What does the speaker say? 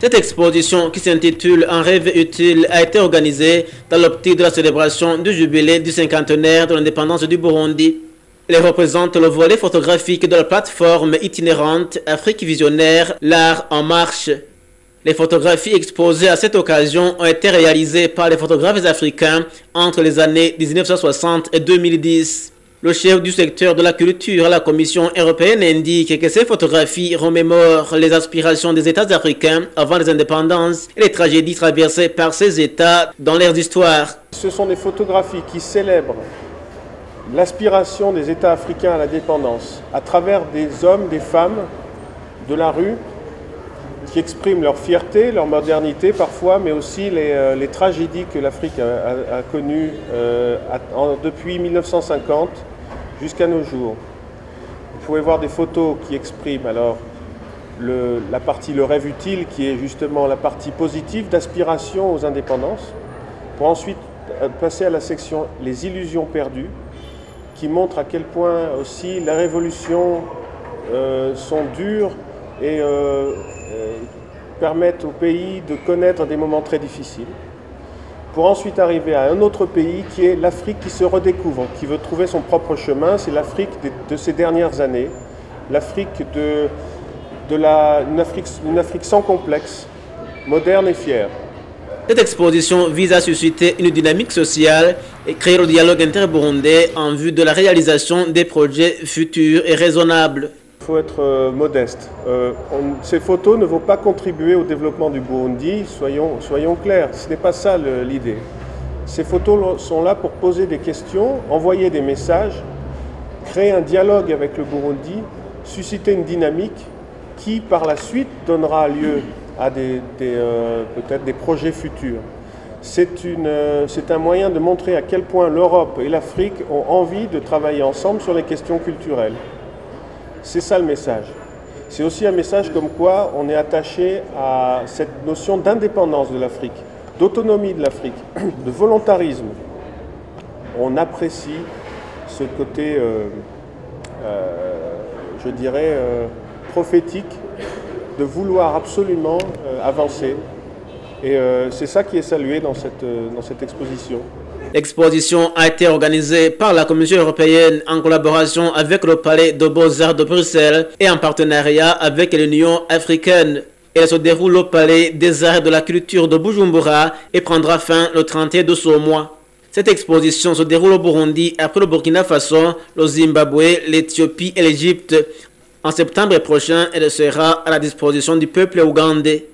Cette exposition qui s'intitule Un rêve utile a été organisée dans l'optique de la célébration du jubilé du cinquantenaire de l'indépendance du Burundi. Elle représente le volet photographique de la plateforme itinérante Afrique Visionnaire, l'art en marche. Les photographies exposées à cette occasion ont été réalisées par les photographes africains entre les années 1960 et 2010. Le chef du secteur de la culture à la Commission européenne indique que ces photographies remémorent les aspirations des États africains avant les indépendances et les tragédies traversées par ces États dans leurs histoires. Ce sont des photographies qui célèbrent l'aspiration des États africains à la dépendance à travers des hommes, des femmes de la rue qui expriment leur fierté, leur modernité parfois, mais aussi les tragédies que l'Afrique a connues depuis 1950 jusqu'à nos jours. Vous pouvez voir des photos qui expriment alors la partie le rêve utile, qui est justement la partie positive d'aspiration aux indépendances, pour ensuite passer à la section les illusions perdues, qui montre à quel point aussi les révolutions sont dures et permettent au pays de connaître des moments très difficiles, pour ensuite arriver à un autre pays qui est l'Afrique qui se redécouvre, qui veut trouver son propre chemin. C'est l'Afrique de ces dernières années, l'Afrique une Afrique sans complexe, moderne et fière. Cette exposition vise à susciter une dynamique sociale et créer le dialogue interburundais en vue de la réalisation des projets futurs et raisonnables. Il faut être modeste. Ces photos ne vont pas contribuer au développement du Burundi, soyons clairs, ce n'est pas ça l'idée. Ces photos sont là pour poser des questions, envoyer des messages, créer un dialogue avec le Burundi, susciter une dynamique qui par la suite donnera lieu à peut-être des projets futurs. C'est un moyen de montrer à quel point l'Europe et l'Afrique ont envie de travailler ensemble sur les questions culturelles. C'est ça le message. C'est aussi un message comme quoi on est attaché à cette notion d'indépendance de l'Afrique, d'autonomie de l'Afrique, de volontarisme. On apprécie ce côté, je dirais, prophétique, de vouloir absolument avancer. Et c'est ça qui est salué dans cette exposition. L'exposition a été organisée par la Commission européenne en collaboration avec le Palais de Beaux-Arts de Bruxelles et en partenariat avec l'Union africaine. Elle se déroule au Palais des Arts et de la Culture de Bujumbura et prendra fin le 31 de ce mois. Cette exposition se déroule au Burundi après le Burkina Faso, le Zimbabwe, l'Éthiopie et l'Égypte. En septembre prochain, elle sera à la disposition du peuple ougandais.